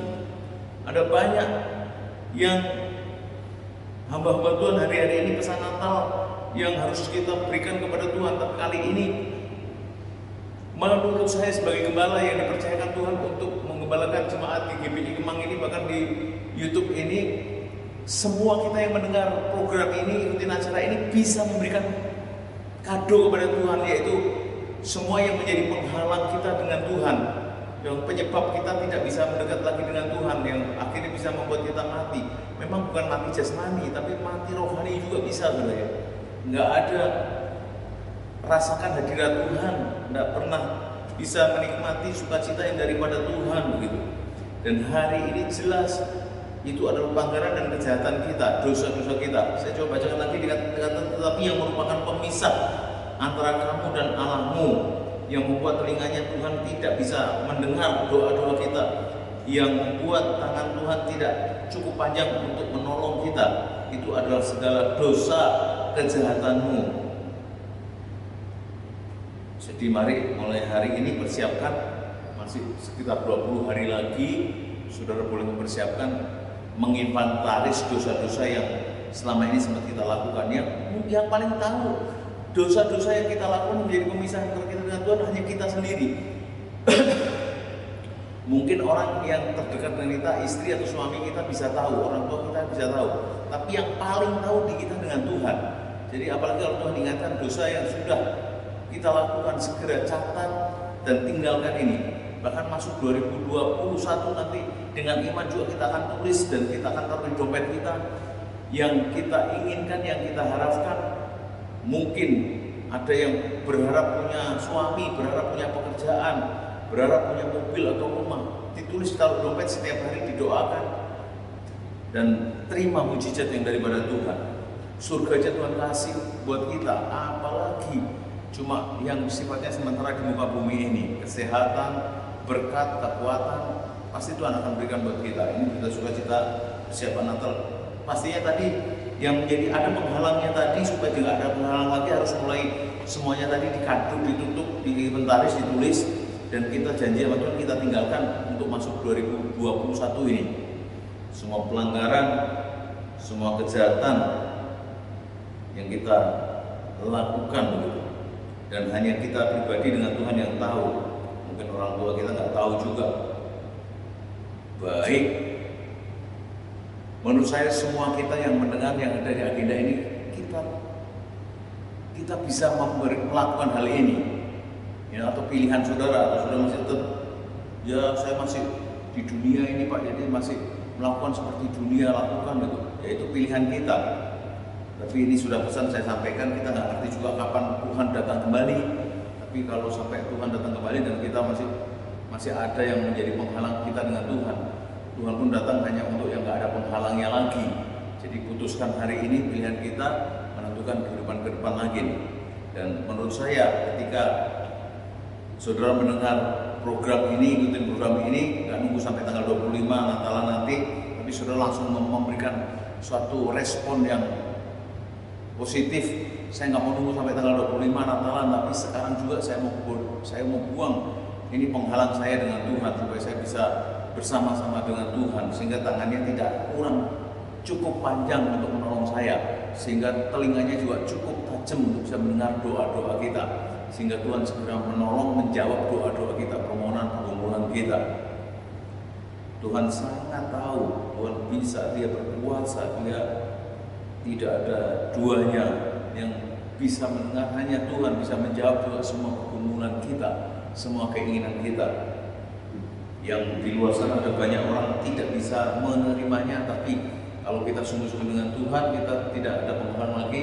Ada banyak yang hamba-hamba Tuhan hari-hari ini pesan Natal yang harus kita berikan kepada Tuhan, tapi kali ini menurut saya sebagai gembala yang dipercayakan Tuhan untuk menggembalakan jemaat di GBI Kemang ini, bahkan di YouTube ini, semua kita yang mendengar program ini, ikutin acara ini, bisa memberikan kado kepada Tuhan, yaitu semua yang menjadi penghalang kita dengan Tuhan, yang penyebab kita tidak bisa mendekat lagi dengan Tuhan, yang akhirnya bisa membuat kita mati. Memang bukan mati jasmani, tapi mati rohani juga bisa, sebenarnya. Nggak ada rasakan hadirat Tuhan, nggak pernah bisa menikmati sukacita yang daripada Tuhan begitu. Dan hari ini jelas itu adalah pelanggaran dan kejahatan kita, dosa-dosa kita. Saya coba bacakan lagi dikatakan, tetapi yang merupakan pemisah antara kamu dan Allahmu, yang membuat telinganya Tuhan tidak bisa mendengar doa-doa kita, yang membuat tangan Tuhan tidak cukup panjang untuk menolong kita, itu adalah segala dosa kejahatanmu. Jadi mari mulai hari ini persiapkan, masih sekitar 20 hari lagi, saudara boleh mempersiapkan menginventaris dosa-dosa yang selama ini sempat kita lakukan. Yang paling tahu dosa-dosa yang kita lakukan menjadi pemisah antara kita dengan Tuhan hanya kita sendiri. Mungkin orang yang terdekat dengan kita, istri atau suami kita bisa tahu, orang tua kita bisa tahu. Tapi yang paling tahu di kita dengan Tuhan. Jadi apalagi kalau Tuhan ingatkan dosa yang sudah kita lakukan, segera catat dan tinggalkan ini. Bahkan masuk 2021 nanti dengan iman juga kita akan tulis dan kita akan taruh di dompet kita yang kita inginkan, yang kita harapkan. Mungkin ada yang berharap punya suami, berharap punya pekerjaan, berharap punya mobil atau rumah, ditulis taruh dompet, setiap hari didoakan dan terima mujizat yang daripada Tuhan. Surga aja Tuhan kasih buat kita, apalagi cuma yang sifatnya sementara di muka bumi ini. Kesehatan, berkat, kekuatan pasti Tuhan akan berikan buat kita. Ini kita sukacita persiapan Natal. Pastinya tadi yang menjadi ada penghalangnya tadi, supaya tidak ada penghalang lagi, harus mulai semuanya tadi dikaduk, ditutup, diinventaris, ditulis, dan kita janji sama Tuhan kita tinggalkan untuk masuk 2021 ini. Semua pelanggaran, semua kejahatan yang kita lakukan begitu. Dan hanya kita pribadi dengan Tuhan yang tahu. Mungkin orang tua kita nggak tahu juga. Baik, menurut saya semua kita yang mendengar yang ada di agenda ini, kita bisa melakukan hal ini. Ya, atau pilihan saudara, atau saudara masih tetap, ya saya masih di dunia ini Pak, jadi masih melakukan seperti dunia lakukan gitu. Ya itu pilihan kita. Tapi ini sudah pesan saya sampaikan, kita nggak ngerti juga kapan Tuhan datang kembali. Tapi kalau sampai Tuhan datang kembali dan kita masih ada yang menjadi penghalang kita dengan Tuhan, Tuhan pun datang hanya untuk yang nggak ada penghalangnya lagi. Jadi putuskan hari ini pilihan kita, menentukan kehidupan ke depan lagi. Dan menurut saya ketika saudara mendengar program ini, ikutin program ini, nggak nunggu sampai tanggal 25 Natalan nanti, tapi saudara langsung memberikan suatu respon yang positif. Saya nggak mau nunggu sampai tanggal 25 Natalan, tapi sekarang juga saya mau buang ini penghalang saya dengan Tuhan, supaya saya bisa bersama-sama dengan Tuhan, sehingga tangannya tidak kurang cukup panjang untuk menolong saya, sehingga telinganya juga cukup tajam untuk bisa mendengar doa-doa kita, sehingga Tuhan segera menolong, menjawab doa-doa kita, permohonan kita. Tuhan sangat tahu, Tuhan bisa, Dia berkuasa, Dia tidak ada duanya yang bisa mendengar, hanya Tuhan bisa menjawab juga semua pergumulan kita, semua keinginan kita. Yang di luar sana ada banyak orang tidak bisa menerimanya, tapi kalau kita sungguh-sungguh dengan Tuhan, kita tidak ada penghalang lagi.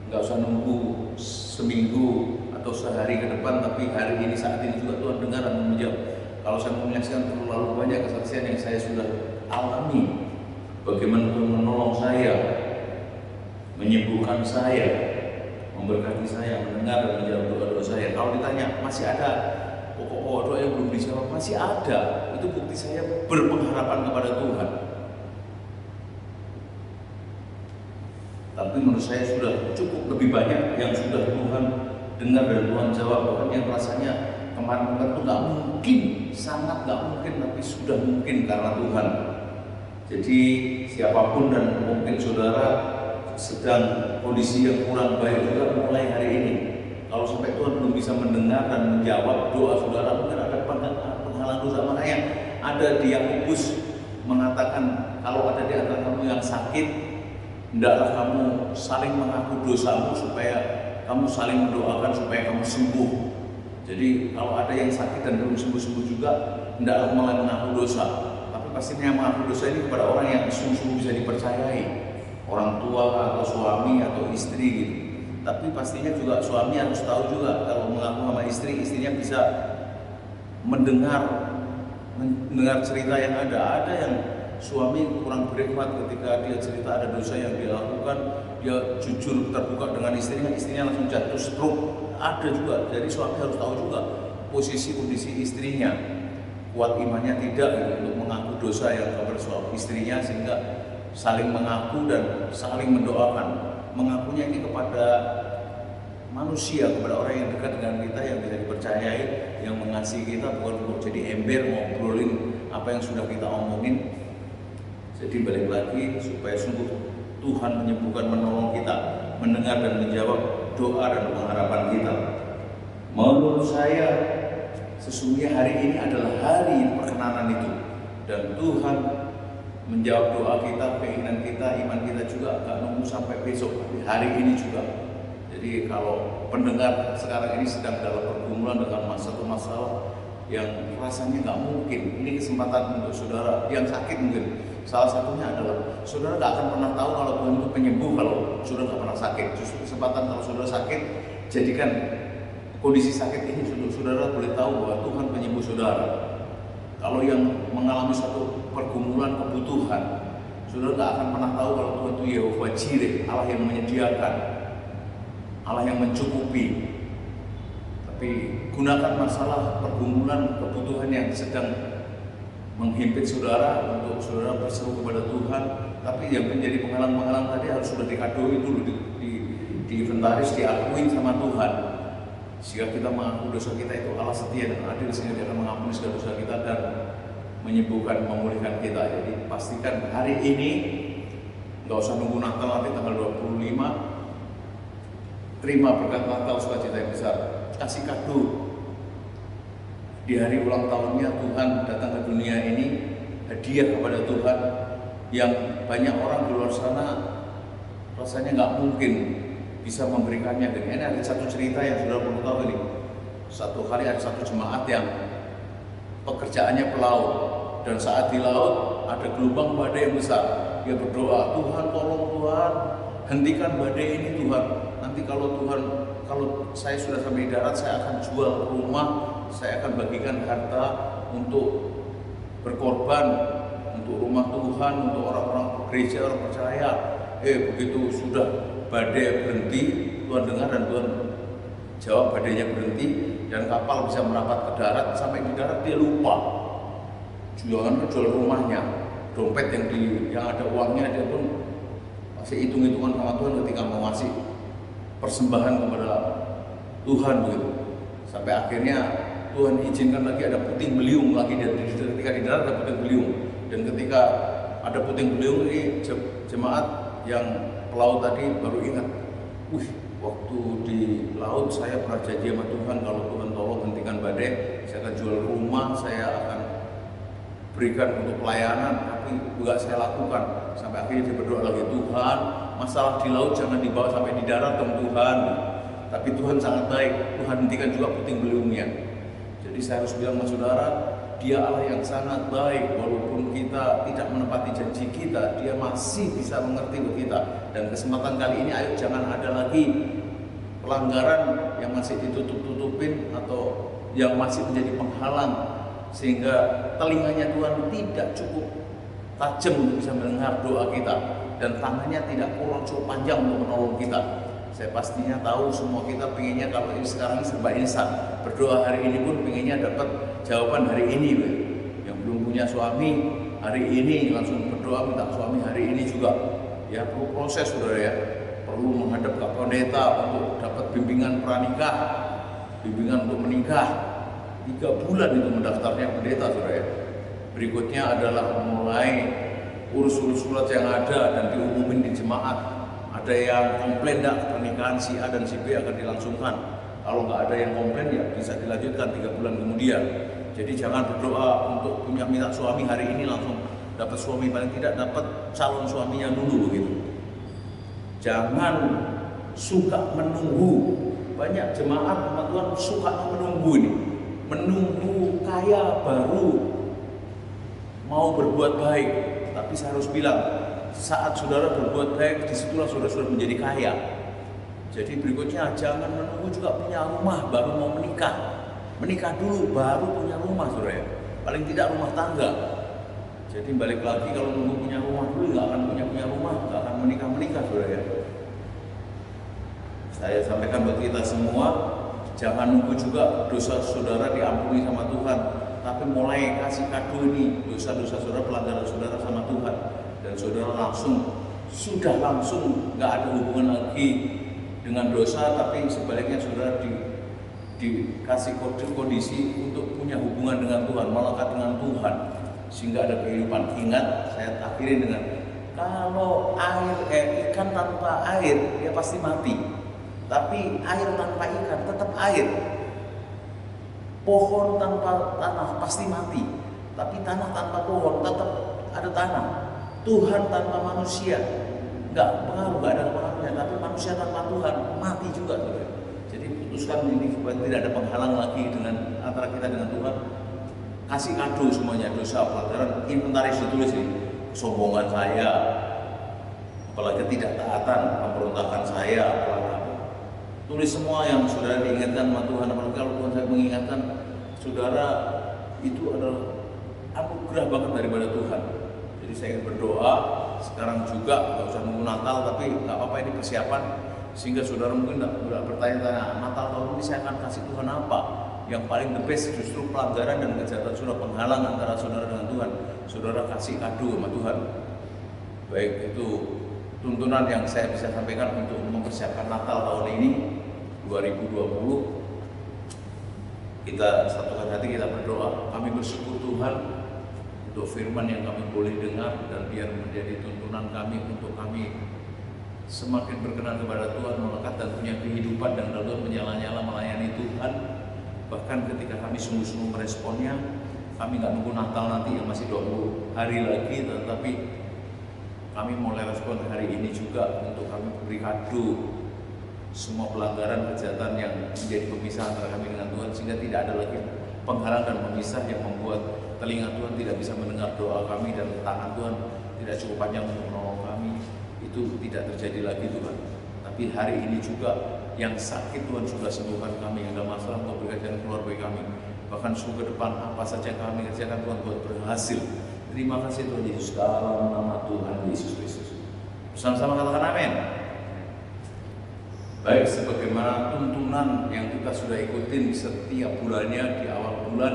Nggak usah nunggu seminggu atau sehari ke depan, tapi hari ini, saat ini juga Tuhan dengar dan menjawab. Kalau saya mau menyaksikan terlalu banyak kesaksian yang saya sudah alami, bagaimana Tuhan menolong saya, menyembuhkan saya, memberkati saya, mendengar dan menjawab doa-doa saya. Kalau ditanya masih ada pokok-pokok doa yang belum dijawab, masih ada. Itu bukti saya berpengharapan kepada Tuhan. Tapi menurut saya sudah cukup lebih banyak yang sudah Tuhan dengar dan Tuhan jawab. Bahkan yang rasanya kemarin-kemarin itu nggak mungkin, sangat nggak mungkin, tapi sudah mungkin karena Tuhan. Jadi siapapun, dan mungkin saudara sedang kondisi yang kurang baik juga mulai hari ini, kalau sampai Tuhan belum bisa mendengar dan menjawab doa saudara, mungkin ada penghalang dosa. Makanya ada di Yakobus mengatakan, kalau ada di antara kamu yang sakit, hendaklah kamu saling mengaku dosamu, supaya kamu saling mendoakan supaya kamu sembuh. Jadi kalau ada yang sakit dan belum sembuh-sembuh juga, hendaklah mulai mengaku dosa. Tapi pastinya mengaku dosa ini kepada orang yang sungguh-sungguh bisa dipercayai, orang tua atau suami atau istri gitu. Tapi pastinya juga suami harus tahu juga, kalau mengaku sama istri, istrinya bisa mendengar cerita yang ada. Ada yang suami kurang berhikmat ketika dia cerita ada dosa yang dia lakukan, dia jujur terbuka dengan istrinya langsung jatuh stroke. Ada juga, jadi suami harus tahu juga posisi kondisi istrinya, kuat imannya tidak gitu, untuk mengaku dosa yang kepada suami istrinya, sehingga saling mengaku dan saling mendoakan. Mengakunya ini kepada manusia, kepada orang yang dekat dengan kita, yang mempercayai, yang mengasihi kita, bukan untuk jadi ember ngobrolin apa yang sudah kita omongin. Jadi balik lagi supaya sungguh Tuhan menyembuhkan, menolong kita, mendengar dan menjawab doa dan pengharapan kita. Menurut saya sesungguhnya hari ini adalah hari perkenanan itu, dan Tuhan menjawab doa kita, keinginan kita, iman kita juga gak nunggu sampai besok, tapi hari ini juga. Jadi kalau pendengar sekarang ini sedang dalam pergumulan dengan satu masalah yang rasanya gak mungkin, ini kesempatan untuk saudara yang sakit mungkin. Salah satunya adalah saudara gak akan pernah tahu kalau Tuhan itu penyembuh kalau saudara gak pernah sakit. Justru kesempatan kalau saudara sakit, jadikan kondisi sakit ini saudara boleh tahu bahwa Tuhan penyembuh saudara. Kalau yang mengalami satu pergumulan kebutuhan, saudara gak akan pernah tahu kalau Tuhan itu Yehova Jireh, Allah yang menyediakan, Allah yang mencukupi. Tapi gunakan masalah pergumulan kebutuhan yang sedang menghimpit saudara untuk saudara berseru kepada Tuhan. Tapi yang menjadi penghalang-penghalang tadi harus sudah dikadoi dulu, diinventaris, diakui sama Tuhan. Jika kita mengaku dosa kita, itu Allah setia dan adil sehingga Dia akan mengampuni segala dosa kita dan menyembuhkan, memulihkan kita. Jadi pastikan hari ini, nggak usah nunggu Natal nanti tanggal 25, terima berkat Natal sukacita yang besar, kasih kado. Di hari ulang tahunnya Tuhan datang ke dunia ini, hadiah kepada Tuhan yang banyak orang di luar sana rasanya nggak mungkin bisa memberikannya. Dan ini ada satu cerita yang sudah perlu tahu ini. Satu kali ada satu jemaat yang pekerjaannya pelaut, dan saat di laut ada gelombang badai yang besar. Dia berdoa, Tuhan tolong Tuhan, hentikan badai ini Tuhan. Nanti kalau Tuhan, kalau saya sudah sampai di darat, saya akan jual rumah, saya akan bagikan harta untuk berkorban untuk rumah Tuhan, untuk orang-orang gereja, orang percaya. Begitu sudah badai berhenti, Tuhan dengar dan Tuhan jawab, badainya berhenti dan kapal bisa merapat ke darat. Sampai di darat dia lupa jual rumahnya, dompet yang ada uangnya dia pun masih hitung-hitungan sama Tuhan ketika mau ngasih persembahan kepada Tuhan begitu. Sampai akhirnya Tuhan izinkan lagi ada puting beliung lagi, dan ketika di darat ada puting beliung, dan ketika ada puting beliung ini jemaat yang pelaut tadi baru ingat, waktu di laut saya pernah janji sama Tuhan kalau Tuhan tolong hentikan badai, saya akan jual rumah, saya akan berikan untuk pelayanan, tapi enggak saya lakukan. Sampai akhirnya dia berdoa lagi, Tuhan, masalah di laut jangan dibawa sampai di darat dong Tuhan. Tapi Tuhan sangat baik, Tuhan hentikan juga puting beliungnya. Jadi saya harus bilang sama saudara, Dia Allah yang sangat baik. Walaupun kita tidak menepati janji kita, Dia masih bisa mengerti buat kita. Dan kesempatan kali ini, ayo jangan ada lagi pelanggaran yang masih ditutup-tutupin atau yang masih menjadi penghalang, sehingga telinganya Tuhan tidak cukup tajam untuk bisa mendengar doa kita, dan tangannya tidak kurang cukup panjang untuk menolong kita. Saya pastinya tahu semua kita pengennya kalau ini sekarang serba instan. Berdoa hari ini pun pengennya dapat jawaban hari ini. Yang belum punya suami hari ini langsung berdoa minta suami hari ini juga. Ya perlu proses saudara ya. Perlu menghadap ke pendeta untuk dapat bimbingan pranikah, bimbingan untuk menikah. 3 bulan itu mendaftarnya pendeta saudara ya. Berikutnya adalah mulai urus-urus surat yang ada dan diumumin di jemaat. Ada yang komplain pernikahan si A dan si B akan dilangsungkan. Kalau nggak ada yang komplain ya bisa dilanjutkan 3 bulan kemudian. Jadi jangan berdoa untuk minta suami hari ini langsung dapat suami, paling tidak dapat calon suaminya dulu begitu. Jangan suka menunggu. Banyak jemaat sama Tuhan suka menunggu ini. Menunggu kaya baru mau berbuat baik. Tapi saya harus bilang, saat saudara berbuat baik, disitulah saudara sudah menjadi kaya. Jadi berikutnya jangan menunggu juga punya rumah baru mau menikah. Menikah dulu baru punya rumah saudara ya. Paling tidak rumah tangga. Jadi balik lagi, kalau nunggu punya rumah dulu nggak akan punya rumah, nggak akan menikah saudara ya. Saya sampaikan buat kita semua, jangan nunggu juga dosa saudara diampuni sama Tuhan, tapi mulai kasih kado ini dosa-dosa saudara, pelanggaran saudara sama Tuhan. Dan saudara sudah langsung nggak ada hubungan lagi dengan dosa, tapi sebaliknya saudara dikasih kondisi untuk punya hubungan dengan Tuhan, melekat dengan Tuhan, sehingga ada kehidupan. Ingat, saya akhirin dengan kalau ikan tanpa air dia pasti mati, tapi air tanpa ikan tetap air. Pohon tanpa tanah pasti mati, tapi tanah tanpa pohon tetap ada tanah. Tuhan tanpa manusia nggak pengaruh, nggak ada pengaruhnya, tapi manusia tanpa Tuhan mati juga. Jadi putuskan ini supaya tidak ada penghalang lagi dengan antara kita dengan Tuhan. Kasih kado semuanya, dosa, pelanggaran, inventaris ditulis ini. Kesombongan saya, apalagi ketidaktaatan, pemberontakan saya, apalagi tulis semua yang saudara diingatkan sama Tuhan. Apalagi kalau Tuhan saya mengingatkan saudara, itu adalah anugerah banget daripada Tuhan. Jadi saya ingin berdoa sekarang juga, nggak usah nunggu Natal, tapi nggak apa-apa, ini persiapan, sehingga saudara mungkin nggak bertanya-tanya, Natal tahun ini saya akan kasih Tuhan apa? Yang paling the best justru pelanggaran dan kejahatan saudara, penghalang antara saudara dengan Tuhan. Saudara kasih kado sama Tuhan. Baik itu tuntunan yang saya bisa sampaikan untuk mempersiapkan Natal tahun ini 2020. Kita satukan hati, kita berdoa. Kami bersyukur Tuhan untuk firman yang kami boleh dengar, dan biar menjadi tuntunan kami untuk kami semakin berkenan kepada Tuhan, melekat dan punya kehidupan dan dalam menyala-nyala melayani Tuhan. Bahkan ketika kami sungguh-sungguh meresponnya, kami nggak nunggu Natal nanti yang masih 20 hari lagi, tetapi kami mulai respon hari ini juga untuk kami beri kado semua pelanggaran kejahatan yang menjadi pemisah antara kami dengan Tuhan, sehingga tidak ada lagi penghalang dan pemisah yang membuat telinga Tuhan tidak bisa mendengar doa kami dan tangan Tuhan tidak cukup panjang untuk menolong kami. Itu tidak terjadi lagi Tuhan. Tapi hari ini juga yang sakit Tuhan sudah sembuhkan kami, yang ada masalah Tuhan berikan jalan keluar bagi kami. Bahkan sungguh ke depan apa saja yang kami kerjakan Tuhan buat berhasil. Terima kasih Tuhan Yesus, dalam nama Tuhan Yesus Kristus. Bersama-sama katakan amin. Baik, sebagaimana tuntunan yang kita sudah ikutin setiap bulannya, di awal bulan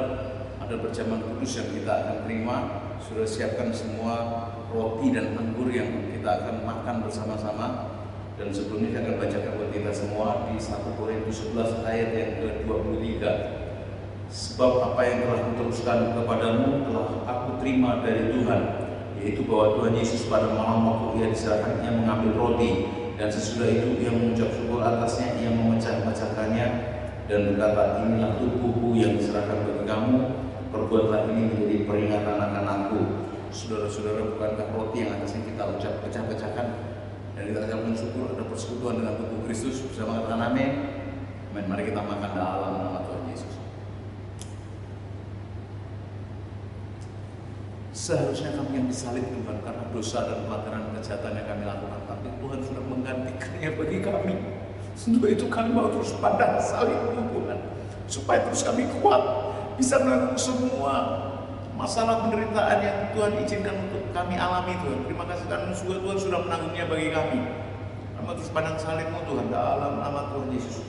ada perjamuan kudus yang kita akan terima. Sudah siapkan semua roti dan anggur yang kita akan makan bersama-sama. Dan sebelumnya saya akan bacakan buat kita semua di 1 Korintus 11 ayat yang ke-23. Sebab apa yang telah kuteruskan kepadamu telah aku terima dari Tuhan, yaitu bahwa Tuhan Yesus pada malam waktu ia diserahkan, ia mengambil roti, dan sesudah itu ia mengucap syukur atasnya, ia memecah-mecahkannya dan berkata, inilah tubuhku yang diserahkan bagi kamu, perbuatlah ini menjadi peringatan akan aku. Saudara-saudara, bukankah roti yang atasnya kita ucap pecah-pecahkan dan kita ucapkan syukur, ada persekutuan dengan tubuh Kristus bersama, katakan amin. Amin. Mari kita makan dalam nama Tuhan Yesus. Seharusnya kami yang disalib Tuhan karena dosa dan pelanggaran kejahatan yang kami lakukan, tapi Tuhan sudah menggantikannya bagi kami. Untuk itu kami mau terus pandang salib Tuhan, supaya terus kami kuat, bisa menanggung semua masalah penderitaan yang Tuhan izinkan untuk kami alami Tuhan. Terima kasih karena Tuhan sudah menanggungnya bagi kami. Kami terus pandang salib-Mu Tuhan, dalam nama Tuhan Yesus.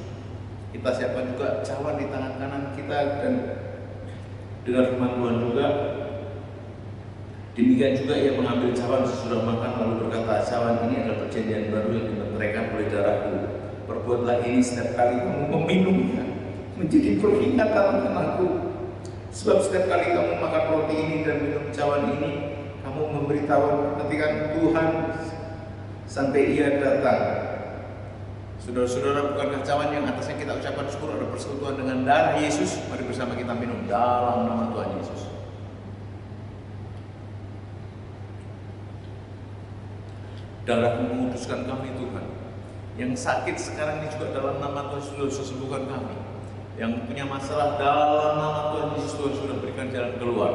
Kita siapkan juga cawan di tangan kanan kita, dan dengar firman Tuhan juga. Demikian juga ia mengambil cawan sesudah makan, lalu berkata, cawan ini adalah perjanjian baru yang dimeteraikan oleh darahku. Perbuatlah ini setiap kali kamu meminumnya, menjadi peringatan akan aku. Sebab setiap kali kamu makan roti ini dan minum cawan ini, kamu memberitahu ketika Tuhan sampai ia datang. Saudara-saudara, bukankah cawan yang atasnya kita ucapkan syukur ada persekutuan dengan darah Yesus? Mari bersama kita minum dalam nama Tuhan Yesus. Darah menguduskan kami Tuhan. Yang sakit sekarang ini juga dalam nama Tuhan sudah sembuhkan kami. Yang punya masalah dalam nama Tuhan Yesus, Tuhan sudah berikan jalan keluar.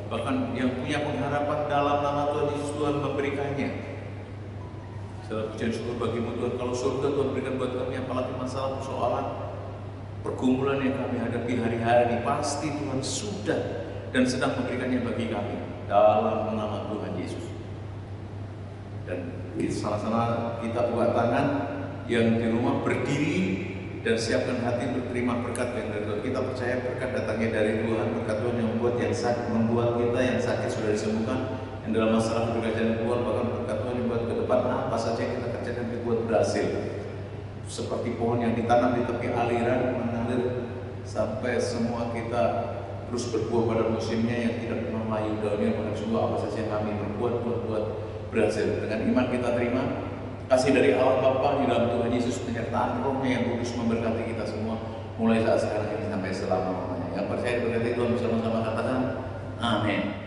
Bahkan yang punya pengharapan dalam nama Tuhan Yesus, Tuhan memberikannya. Segala pujian syukur bagimu Tuhan. Kalau surga Tuhan berikan buat kami, apalagi masalah persoalan pergumulan yang kami hadapi hari-hari, pasti Tuhan sudah dan sedang memberikannya bagi kami dalam nama Tuhan Yesus. Dan sama-sama kita buat tangan, yang di rumah berdiri dan siapkan hati berterima berkat yang dari Tuhan. Kita percaya berkat datangnya dari Tuhan, berkat Tuhan yang membuat yang sakit, membuat kita yang sakit sudah disembuhkan, yang dalam masalah berjalan keluar, bahkan berkat Tuhan yang buat ke depan apa saja yang kita kerjakan dibuat berhasil. Seperti pohon yang ditanam di tepi aliran, mengalir sampai semua kita terus berbuah pada musimnya yang tidak pernah layu daunnya, bahkan semua apa saja yang kami berbuat berhasil. Dengan iman kita terima kasih dari Allah Bapa di dalam Tuhan Yesus, penyertaan Roh-Nya yang kudus memberkati kita semua mulai saat sekarang ini sampai selama-lamanya. Yang percaya berkati Tuhan bersama-sama katakan amin.